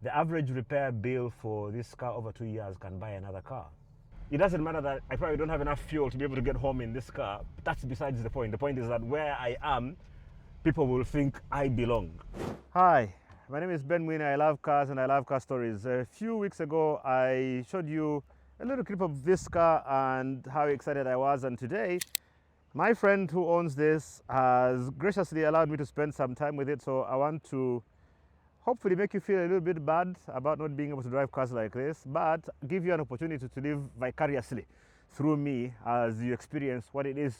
the average repair bill for this car over 2 years can buy another car. It doesn't matter that I probably don't have enough fuel to be able to get home in this car. But that's besides the point. The point is that where I am, people will think I belong. Hi, my name is Ben Winner. I love cars and I love car stories. A few weeks ago, I showed you a little clip of this car and how excited I was. And today, my friend who owns this has graciously allowed me to spend some time with it. So I want to hopefully make you feel a little bit bad about not being able to drive cars like this, but give you an opportunity to live vicariously through me as you experience what it is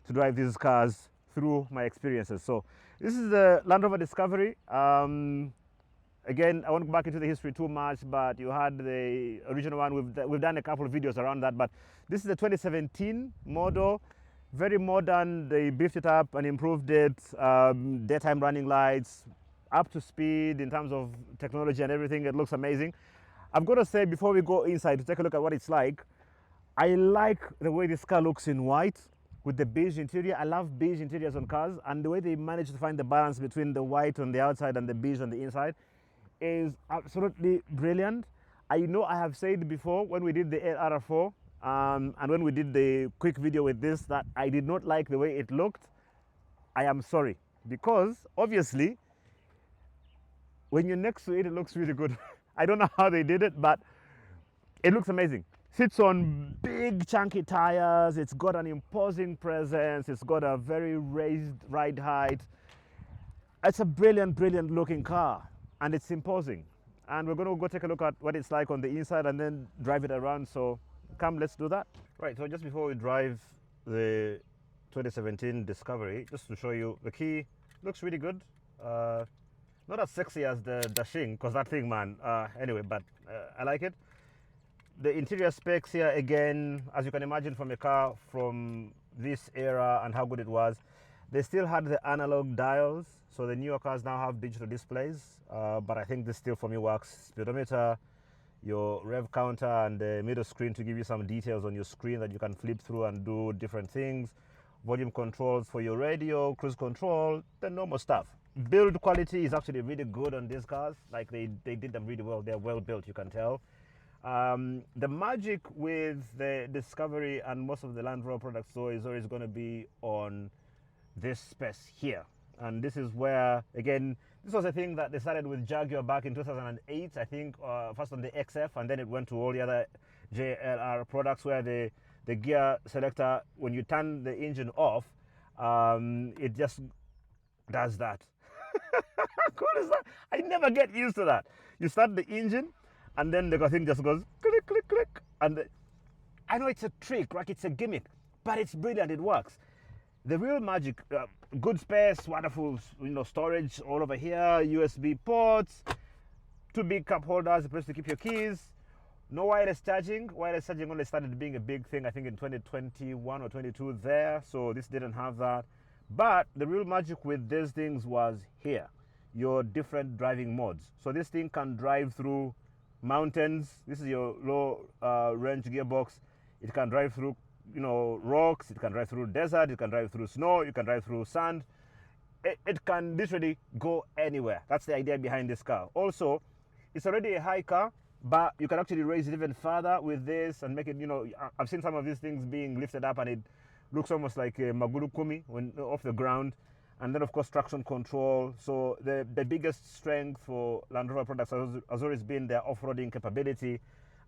to drive these cars through my experiences. So this is the Land Rover Discovery. Again, I won't go back into the history too much, but you had the original one. We've done a couple of videos around that, but this is the 2017 model. Very modern. They beefed it up and improved it. Daytime running lights, up to speed in terms of technology and everything. It looks amazing. I've got to say, before we go inside to take a look at what it's like, I like the way this car looks in white with the beige interior. I love beige interiors on cars, and the way they manage to find the balance between the white on the outside and the beige on the inside is absolutely brilliant. I know I have said before when we did the RR4 and when we did the quick video with this that I did not like the way it looked. I am sorry, because obviously when you're next to it, it looks really good. I don't know how they did it, but it looks amazing. Sits on big chunky tires. It's got an imposing presence. It's got a very raised ride height. It's a brilliant, brilliant looking car, and it's imposing. And we're going to go take a look at what it's like on the inside and then drive it around. So come, let's do that. Right, so just before we drive the 2017 Discovery, just to show you, the key looks really good. Not as sexy as the Dashing, because that thing, man. Anyway, but I like it. The interior specs here, again, as you can imagine from a car from this era and how good it was, they still had the analog dials. So the newer cars now have digital displays, but I think this still for me works. Speedometer, your rev counter, and the middle screen to give you some details on your screen that you can flip through and do different things. Volume controls for your radio, cruise control, the normal stuff. Build quality is actually really good on these cars. Like they did them really well. They're well built, you can tell. The magic with the Discovery and most of the Land Rover products though is always going to be on this space here. And this is where, again, this was a thing that they started with Jaguar back in 2008, I think, first on the XF, and then it went to all the other JLR products where the gear selector, when you turn the engine off, it just does that. How cool is that? I never get used to that. You start the engine and then the thing just goes click, click, click. And I know it's a trick, right? It's a gimmick, but it's brilliant. It works. The real magic, good space, wonderful, storage all over here, USB ports, 2 big cup holders, a place to keep your keys. No wireless charging. Wireless charging only started being a big thing, I think, in 2021 or 22 there. So this didn't have that. But the real magic with these things was here, your different driving modes. So this thing can drive through mountains. This is your low range gearbox. It can drive through, rocks. It can drive through desert. It can drive through snow. You can drive through sand. It can literally go anywhere. That's the idea behind this car. Also, it's already a high car, but you can actually raise it even further with this and make it, I've seen some of these things being lifted up and it looks almost like a Maguru Kumi when off the ground. And then, of course, traction control. So the biggest strength for Land Rover products has always been their off-roading capability,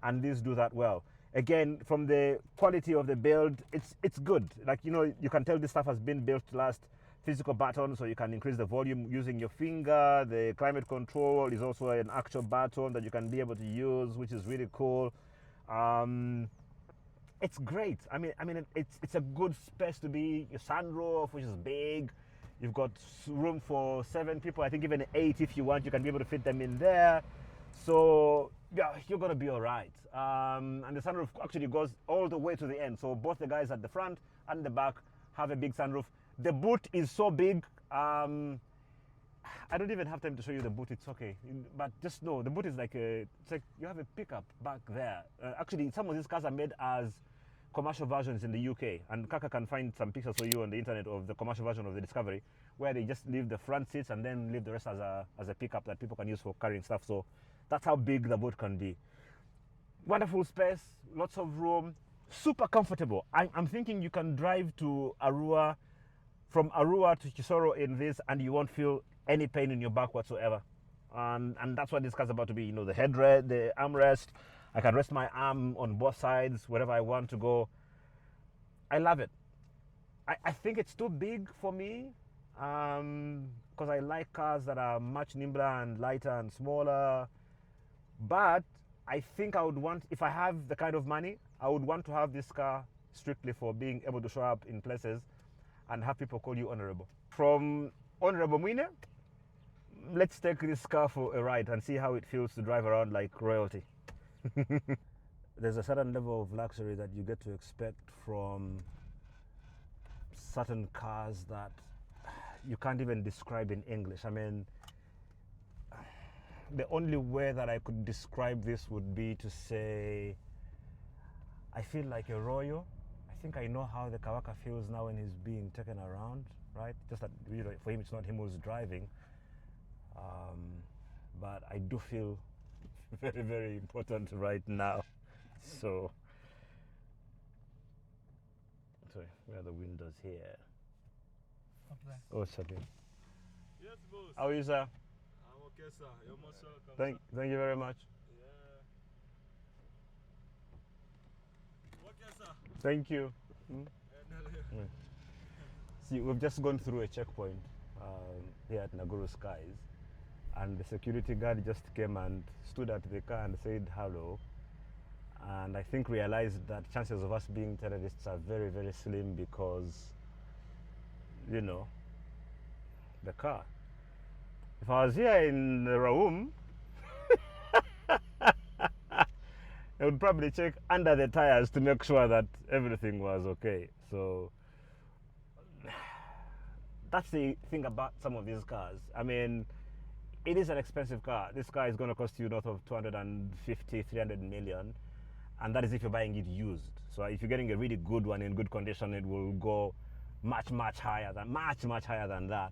and these do that well. Again, from the quality of the build, it's good. Like, you can tell this stuff has been built to last. Physical button, so you can increase the volume using your finger. The climate control is also an actual button that you can be able to use, which is really cool. It's great. I mean, it's a good space to be. Your sunroof, which is big. You've got room for 7 people. I think even 8 if you want. You can be able to fit them in there. So yeah, you're gonna be all right. And the sunroof actually goes all the way to the end. So both the guys at the front and the back have a big sunroof. The boot is so big. I don't even have time to show you the boot. It's okay, but just know the boot is like it's like you have a pickup back there. Actually, some of these cars are made as commercial versions in the UK, and Kaka can find some pictures for you on the internet of the commercial version of the Discovery, where they just leave the front seats and then leave the rest as a pickup that people can use for carrying stuff. So That's how big the boat can be. Wonderful space, lots of room, super comfortable. I'm thinking you can drive to Arua, from Arua to Chisoro in this, and you won't feel any pain in your back whatsoever. And that's what this car's about to be. You know, the headrest, the armrest. I can rest my arm on both sides wherever I want to go. I love it. I think it's too big for me, because I like cars that are much nimbler and lighter and smaller. But I think I would want, if I have the kind of money, I would want to have this car strictly for being able to show up in places and have people call you honorable. From Honorable Mwine, let's take this car for a ride and see how it feels to drive around like royalty. There's a certain level of luxury that you get to expect from certain cars that you can't even describe in English. I mean, the only way that I could describe this would be to say, I feel like a royal. I think I know how the Kawaka feels now when he's being taken around, right? Just that, you know, for him it's not him who's driving, but I do feel very, very important right now. So, sorry, where are the windows here? Up there. Oh, Sabine. Yes, boss. How are you, sir? I'm okay, sir. You're most welcome. Thank you very much. Yeah. Okay, sir. Thank you. See, we've just gone through a checkpoint here at Naguru Skies, and the security guard just came and stood at the car and said hello. And I think realized that chances of us being terrorists are very, very slim because, you know, the car. If I was here in Raum, I would probably check under the tires to make sure that everything was okay. So that's the thing about some of these cars. I mean, it is an expensive car. This car is going to cost you north of 250, 300 million. And that is if you're buying it used. So if you're getting a really good one in good condition, it will go much, much higher than that.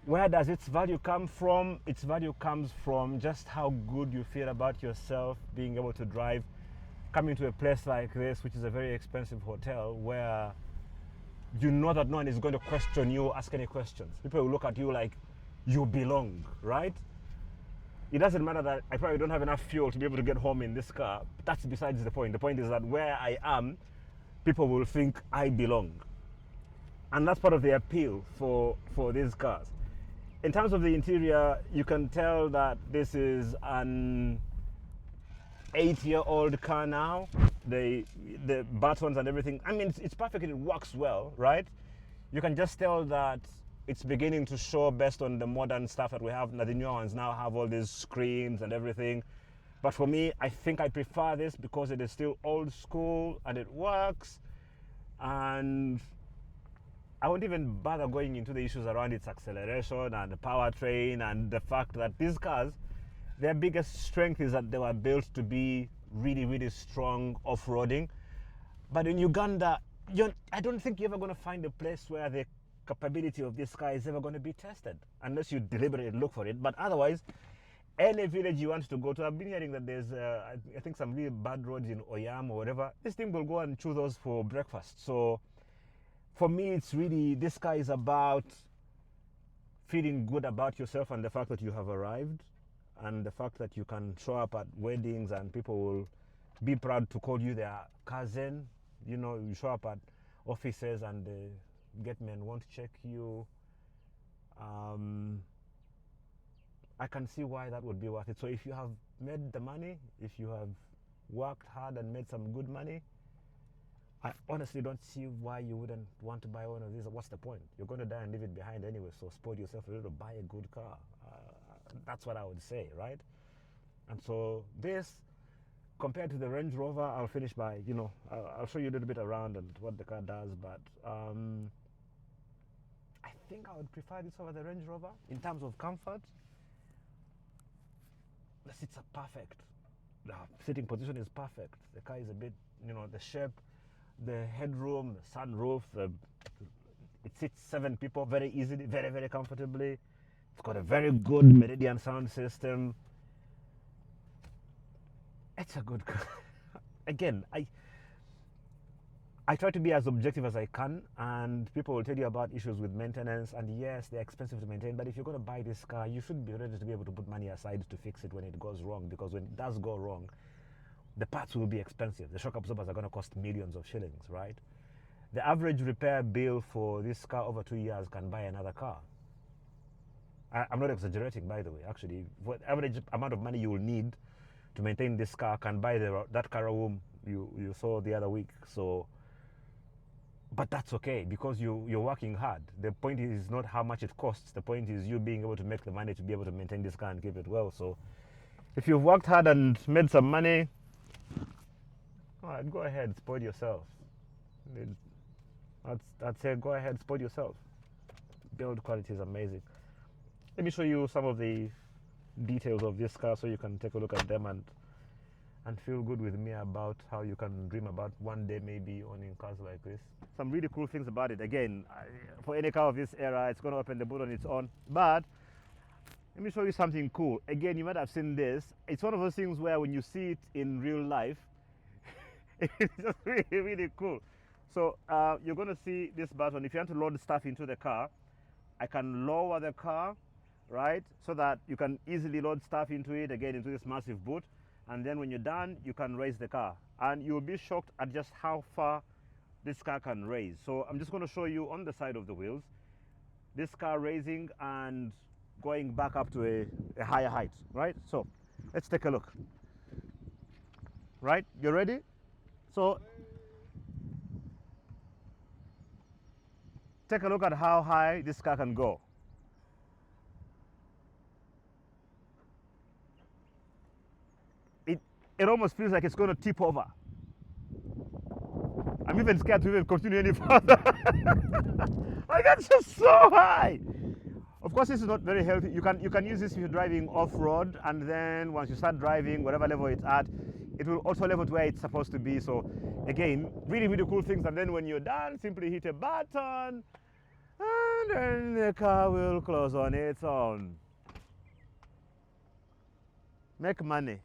Where does its value come from? Its value comes from just how good you feel about yourself, being able to drive, coming to a place like this, which is a very expensive hotel, where you know that no one is going to question you, ask any questions. People will look at you like you belong, right? It doesn't matter that I probably don't have enough fuel to be able to get home in this car. That's besides the point. The point is that where I am, people will think I belong. And that's part of the appeal for these cars. In terms of the interior, you can tell that this is an 8-year-old car now. The buttons and everything, I mean, it's perfect. It works well, right? You can just tell that it's beginning to show based on the modern stuff that we have. Now the newer ones now have all these screens and everything. But for me, I think I prefer this because it is still old school and it works. And I won't even bother going into the issues around its acceleration and the powertrain and the fact that these cars, their biggest strength is that they were built to be really, really strong off-roading. But in Uganda, I don't think you're ever going to find a place where the capability of this car is ever going to be tested unless you deliberately look for it. But otherwise, any village you want to go to, I've been hearing that there's I think some really bad roads in Oyam or whatever. This thing will go and chew those for breakfast. So for me, it's really, this car is about feeling good about yourself and the fact that you have arrived and the fact that you can show up at weddings and people will be proud to call you their cousin. You know, you show up at offices and Gatemen won't check you. I can see why that would be worth it. So if you have made the money, if you have worked hard and made some good money, I honestly don't see why you wouldn't want to buy one of these. What's the point? You're going to die and leave it behind anyway, so spoil yourself a little, buy a good car. That's what I would say, right? And so this, compared to the Range Rover, I'll finish by, you know, I'll show you a little bit around and what the car does, but I think I would prefer this over the Range Rover in terms of comfort. The seats are perfect. The sitting position is perfect. The car is a bit, you know, the shape, the headroom, the sunroof, it sits 7 people very easily, very, very comfortably. It's got a very good Meridian sound system. It's a good car. Again, I try to be as objective as I can, and people will tell you about issues with maintenance, and yes, they're expensive to maintain, but if you're going to buy this car, you should be ready to be able to put money aside to fix it when it goes wrong, because when it does go wrong, the parts will be expensive. The shock absorbers are going to cost millions of shillings, right? The average repair bill for this car over 2 years can buy another car. I'm not exaggerating, by the way. Actually, what average amount of money you will need to maintain this car can buy that car room you saw the other week. So, but that's okay, because you're working hard. The point is not how much it costs. The point is you being able to make the money to be able to maintain this car and keep it well. So if you've worked hard and made some money, all right, go ahead, spoil yourself. I'd say go ahead, spoil yourself. Build quality is amazing. Let me show you some of the details of this car so you can take a look at them and feel good with me about how you can dream about one day maybe owning cars like this. Some really cool things about it. Again, for any car of this era, it's going to open the boot on its own. But let me show you something cool. Again, you might have seen this. It's one of those things where when you see it in real life, it's just really, really cool. So you're going to see this button. If you want to load stuff into the car, I can lower the car, right, so that you can easily load stuff into it, again, into this massive boot. And then when you're done, you can raise the car. And you'll be shocked at just how far this car can raise. So I'm just going to show you on the side of the wheels, this car raising and going back up to a higher height, right? So let's take a look. Right, you ready? So take a look at how high this car can go. It almost feels like it's going to tip over. I'm even scared to even continue any further. Like, that's just so high. Of course, this is not very healthy. You can use this if you're driving off-road, and then once you start driving, whatever level it's at, it will also level to where it's supposed to be. So again, really, really cool things. And then when you're done, simply hit a button, and then the car will close on its own. Make money.